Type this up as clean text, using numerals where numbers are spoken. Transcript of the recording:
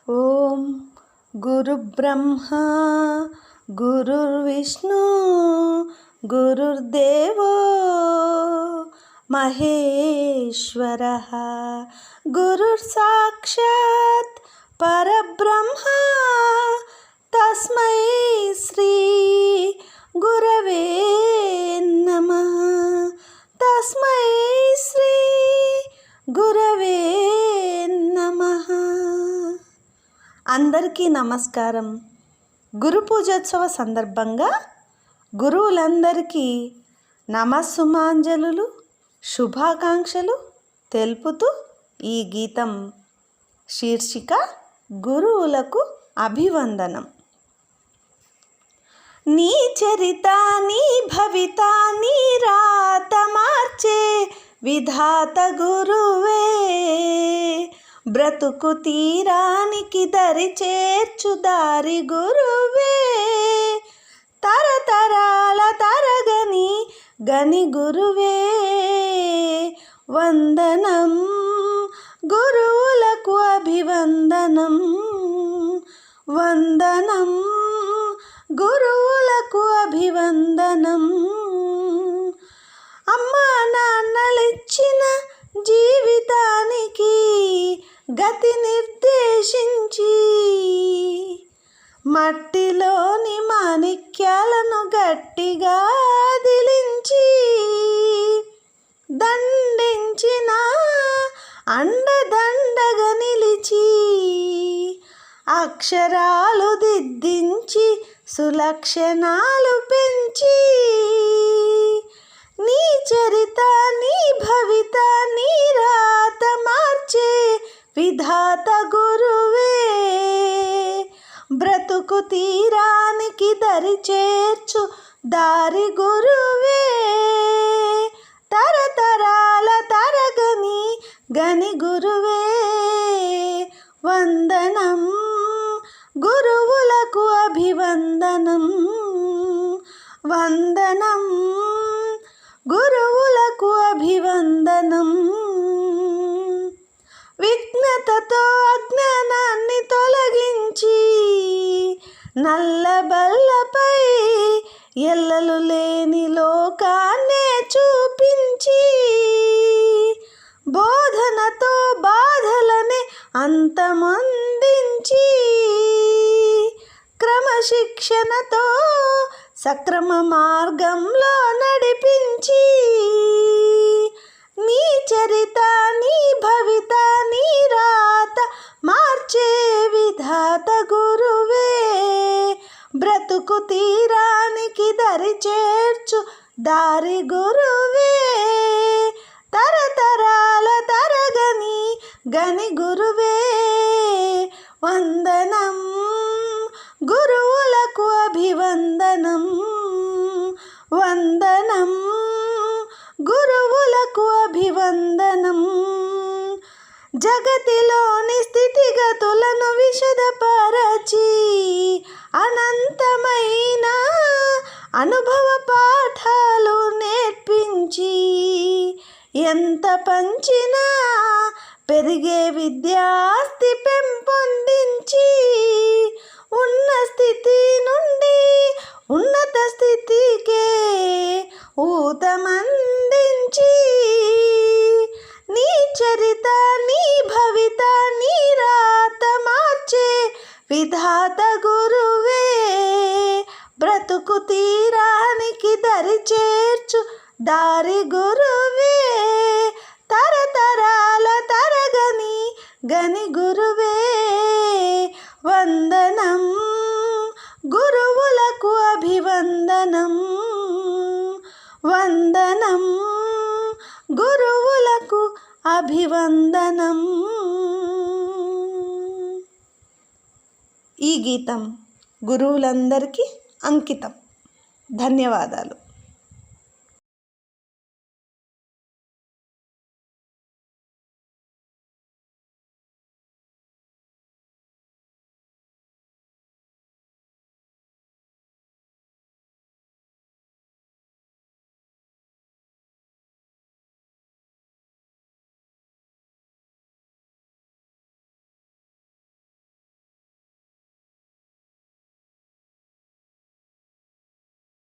ఓం గురుబ్రహ్మా గురుర్విష్ణు గురుర్దేవో మహేశ్వరః గురుర్సాక్షాత్ పరబ్రహ్మ తస్మై శ్రీ గురవే నమః. తస్మై శ్రీ గురవే నమః. అందరికీ నమస్కారం. గురు పూజోత్సవ సందర్భంగా గురువులందరికీ నమస్సుమాంజలులు శుభాకాంక్షలు తెలుపుతూ ఈ గీతం శీర్షిక గురువులకు అభివందనం. నీ చరిత నీ భవిత నీ రాత మార్చే విధాత గురువే, బ్రతుకు తీరానికి దరి చేర్చు దారి గురువే, తరతరాల తరగని గని గురువే. వందనం గురువులకు అభివందనం, వందనం గురువులకు అభివందనం. అమ్మా నాన్నలిచ్చిన జీవితానికి గతి నిర్దేశించి, మట్టిలోని మాణిక్యాలను గట్టిగా దిలించి, దండించిన అండదండగా నిలిచి, అక్షరాలు దిద్దించి సులక్షణాలు పెంచి, నీ చరిత నీ భవిత నీ రాత మార్చే విధాత గురువే, బ్రతుకు తీరానికి దరి చేర్చు దారి గురువే, తరతరాల తరగని గని గురువే. వందనం గురువులకు అభివందనం, వందనం గురువులకు అభివందనం. విజ్ఞతతో అజ్ఞానాన్ని తొలగించి, నల్లబల్లపై ఎల్లలు లేని లోకాన్నే చూపించి, బోధనతో బాధలనే అంతమొందించి, క్రమశిక్షణతో సక్రమ మార్గంలో నడిపించి, నీ చరిత నీ భవిత నీ రాత మార్చే విధాత గురువే, బ్రతుకు తీరానికి దరి చేర్చు దారి గురువే, తరతరాల తరగని గని గురువే. వందనం గురువులకు అభివందనం, వందనం గురువులకు అభివందనం. జగతిలోని స్థితిగతులను విశదపరచి, అనంతమైన అనుభవ పాఠాలు నేర్పించి, ఎంత పంచినా పెరిగే విద్యాస్తి పెంపొందించి, ఉన్న స్థితి నుండి ఉన్నత స్థితికే ఊతమందించి, నీ చరిత నీ భవిత నీ రాత మార్చే విధాత గురువే, బ్రతుకు తీరానికి దరి చేర్చు దారి గురువే, తరతరాల తరగని గని గురువే. వందనం గురువులకు అభివందనం, వందనం గురువులకు అభివందనం. ఈ గీతం గురువులందరికీ అంకితం. ధన్యవాదాలు.